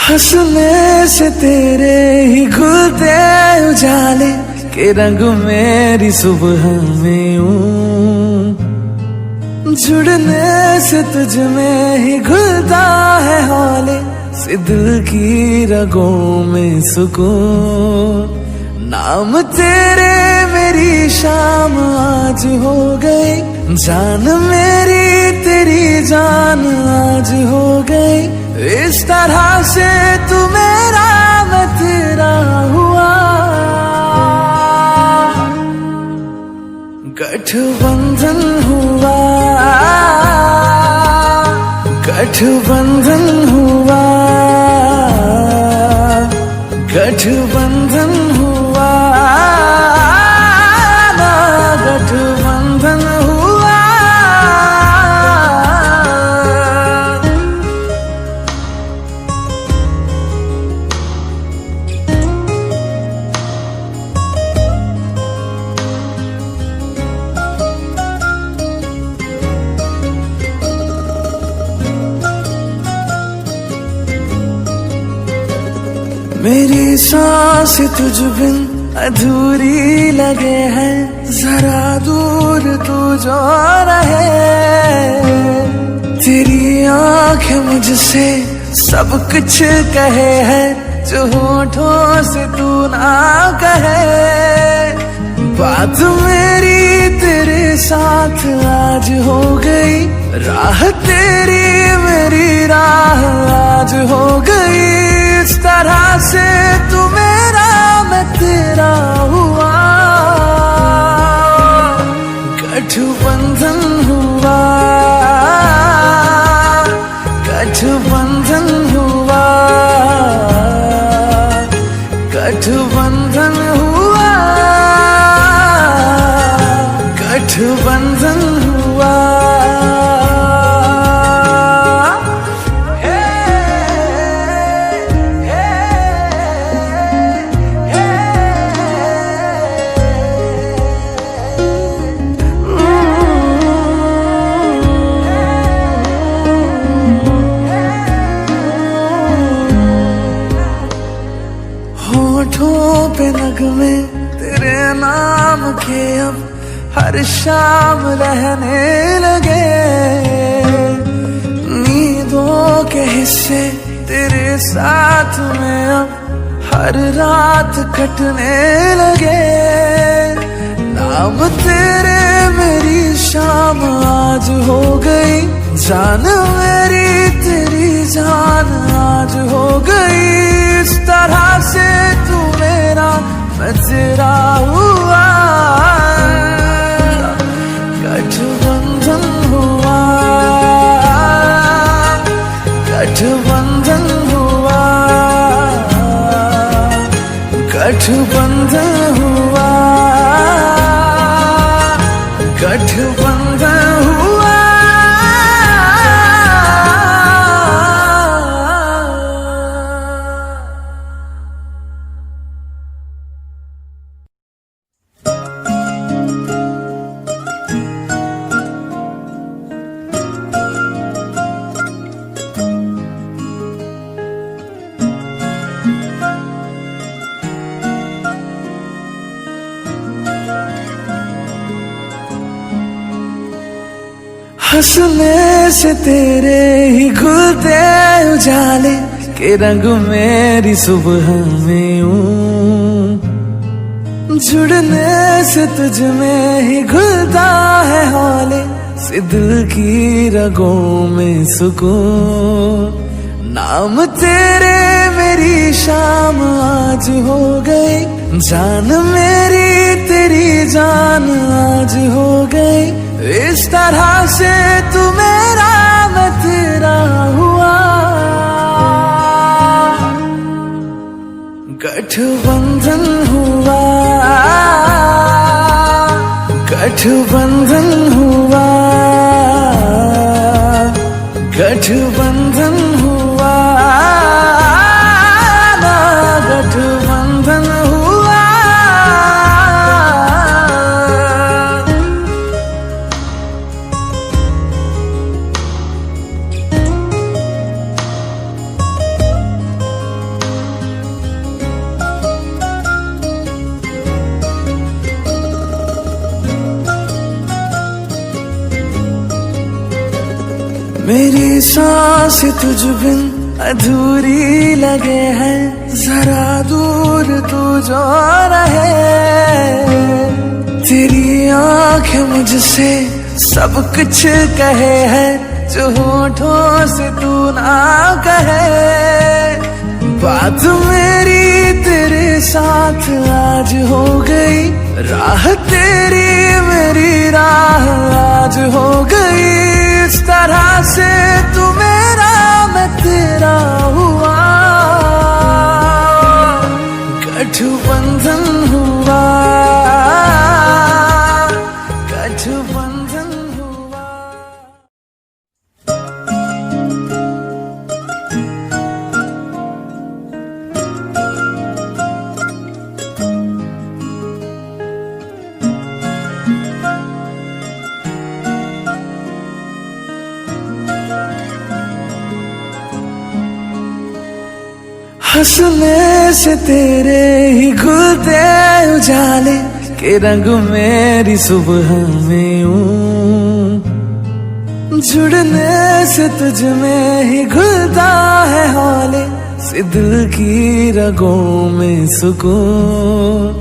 हंसने से तेरे ही खुलते उजाले के रंग मेरी सुबह में जुड़ने से तुझ में ही खुलता है हौले से दिल की रगों में सुकून। नाम तेरे मेरी शाम आज हो गई, जान मेरी तेरी जान आज हो गई। इस तरह से तू मेरा मैं तेरा हुआ, गठबंधन हुआ, गठबंधन हुआ, गठबंधन हुआ ना, गठबंधन हुआ। मेरी सांस तुझ बिन अधूरी लगे है, जरा दूर तू जो रहे। तेरी आंखें मुझसे सब कुछ कहे है, जो होठों से तू ना कहे। बात मेरी तेरे साथ आज हो गई, राह तेरी मेरी राह आज हो गई। इस तरह से तू मेरा मैं तेरा हुआ, गठबंधन हुआ, गठबंधन हुआ, गठबंधन हुआ, गठबंधन हुआ। होठों पे नगमे तेरे नाम के अब हर शाम रहने लगे। नींदों के हिस्से तेरे साथ में अब हर रात कटने लगे। नाम तेरे मेरी शाम आज हो गई, जान मेरी तेरी जान आज हो गई। इस तरह से तू मेरा मैं तेरा हुआ, गठबंधन हुआ, गठबंधन हुआ, गठबंधन हुआ, गठबंधन हुआ। हंसने से तेरे ही खुलते उजाले के रंग मेरी सुबह में जुड़ने से तुझ में ही खुलता है हौले से दिल की रगों में सुकून। नाम तेरे मेरी शाम आज हो गई, जान मेरी तेरी जान आज हो गई। इस तरह से तू मेरा मैं तेरा हुआ, गठबंधन हुआ, गठबंधन हुआ, गठबंधन हुआ ना, गठबंधन हुआ। मेरी सांस तुझ बिन अधूरी लगे है, जरा दूर तू जो रहे। तेरी आंखें मुझसे सब कुछ कहे है, जो होठों से तू ना कहे। बात मेरी तेरे साथ आज हो गई, राह तेरी मेरी राह आज हो गई। इस तरह से तू मेरा मैं तेरा हुआ, गठबंधन हुआ, गठबंधन हुआ। हंसने से तेरे ही खुलते उजाले के रंग मेरी सुबह में ऊं। जुड़ने से तुझ में ही घुलता है हौले से दिल की रगों में सुकून।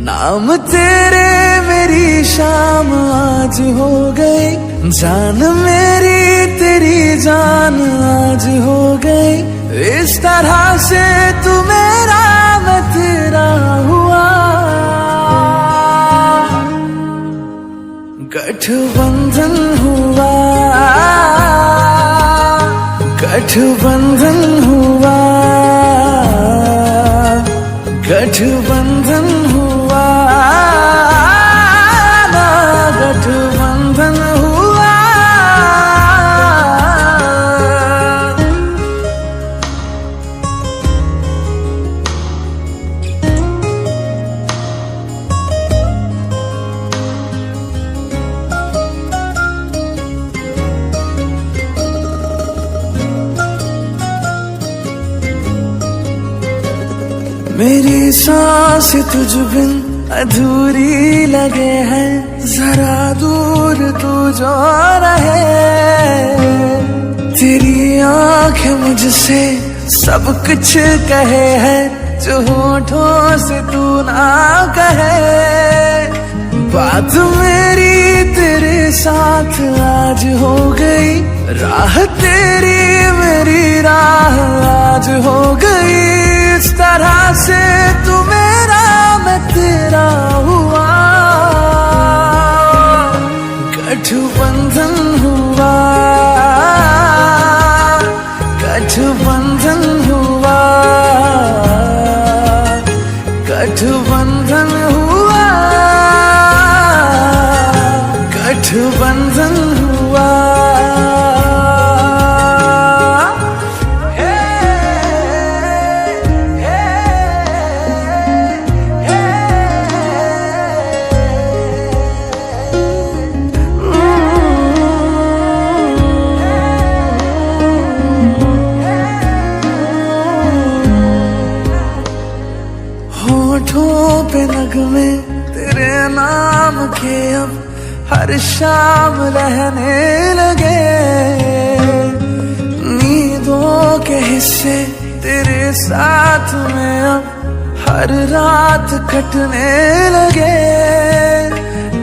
नाम तेरे मेरी शाम आज हो गई, जान मेरी तेरी जान आज हो गई। इस तरह से तू मेरा मैं तेरा हुआ, गठबंधन हुआ, गठबंधन हुआ, गठबंधन हुआ, गठबंधन हुआ। मेरी सांस तुझ बिन अधूरी लगे है, जरा दूर तू जो रहे। तेरी आंखें मुझसे सब कुछ कहे है, जो होठों से तू ना कहे। बात मेरी तेरे साथ आज हो गई, राह तेरी मेरी राह आज हो गई। इस तरह से तू मेरा मैं तेरा हुआ, गठबंधन हुआ, गठबंधन हुआ, गठबंधन हुआ, गठबंधन हुआ। होठों पे नगमे तेरे नाम के अब हर शाम रहने लगे। नींदों के हिस्से तेरे साथ में अब हर रात कटने लगे।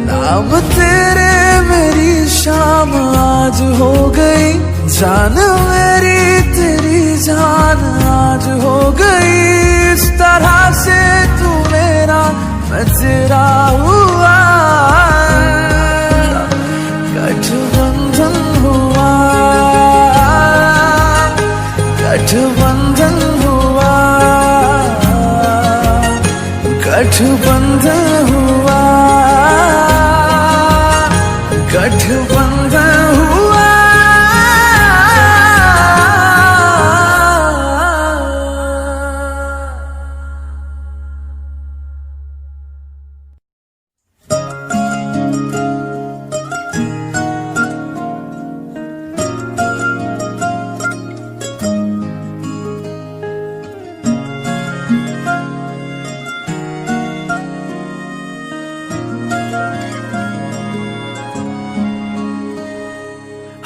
नाम तेरे मेरी शाम आज हो गई, जान मेरी तेरी जान आज हो गई। इस तरह से तू मेरा मैं तेरा हुआ, गठबंधन हुआ, गठबंधन हुआ, गठबंधन हुआ, गठबंधन हुआ।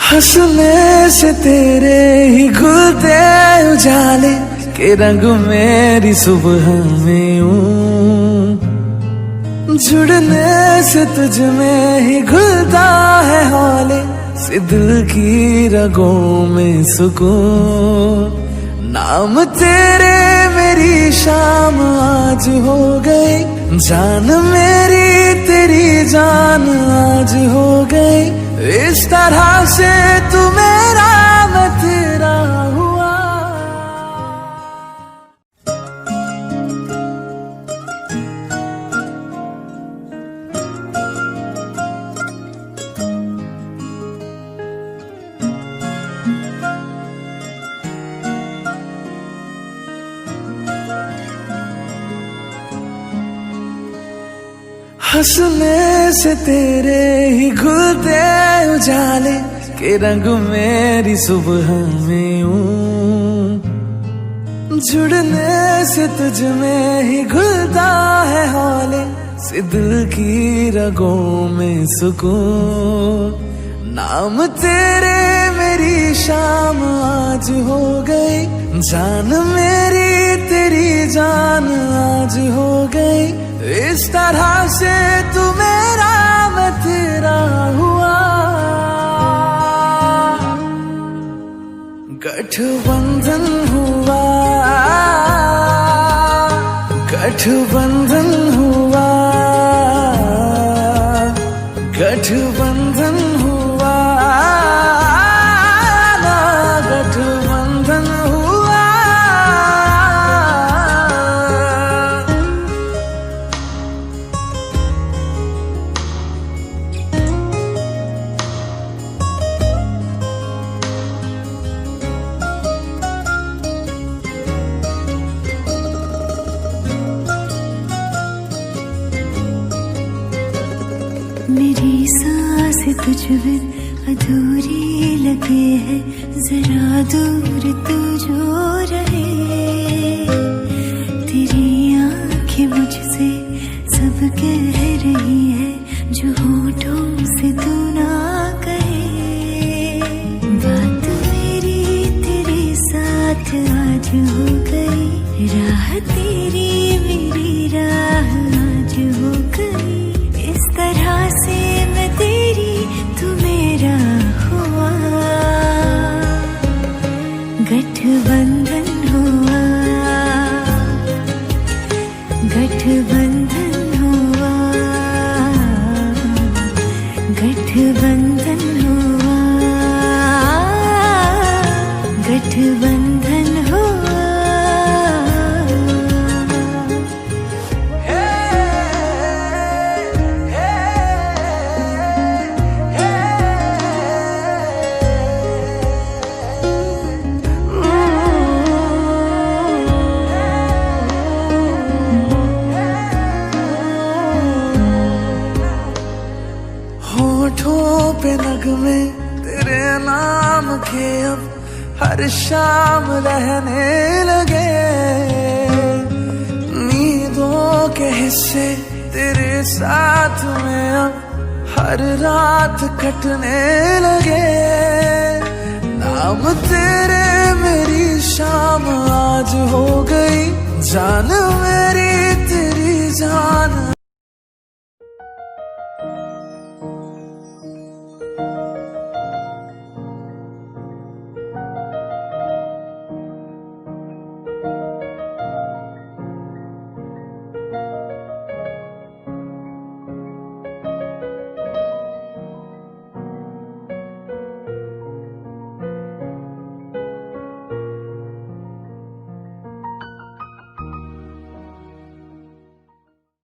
हंसने से तेरे ही खुलते उजाले के रंग मेरी सुबह में यूं, जुड़ने से तुझ में ही घुलता है हौले से दिल की रगों में सुकून। नाम तेरे मेरी शाम आज हो गई, जान मेरी तेरी जान आज हो गई। इस तरह से तू मेरा मैं तेरा हुआ। हंसने से तेरे ही खुलते उजाले के रंग मेरी सुबह में यूं, जुड़ने से तुझ में ही घुलता है हौले से दिल की रगों में सुकून। नाम तेरे मेरी शाम आज हो गई, जान मेरी तेरी जान आज हो गई। इस तरह से तू मेरा मैं तेरा हुआ। गठबंधन हुआ, गठबंधन हुआ, गठबंधन हुआ ना, गठबंधन हुआ। मेरी सांस तुझ बिन अधूरी लगे है, जरा दूर तू जो रहे। तेरी आंखें मुझसे सब कह रही है, जो होठों से तू ना कहे। बात मेरी तेरे साथ आज हो गई, राह तेरी मेरी राह आज हो गई। इस तरह से मैं तेरी तू मेरा हुआ। गठबंधन हुआ, गठबंधन हुआ, गठबंधन हुआ, गठबंधन हुआ। होठों पे नगमे तेरे नाम के अब हर शाम रहने लगे। नींदों के हिस्से तेरे साथ में अब हर रात कटने लगे। नाम तेरे मेरी शाम आज हो गई, जान मेरी तेरी जान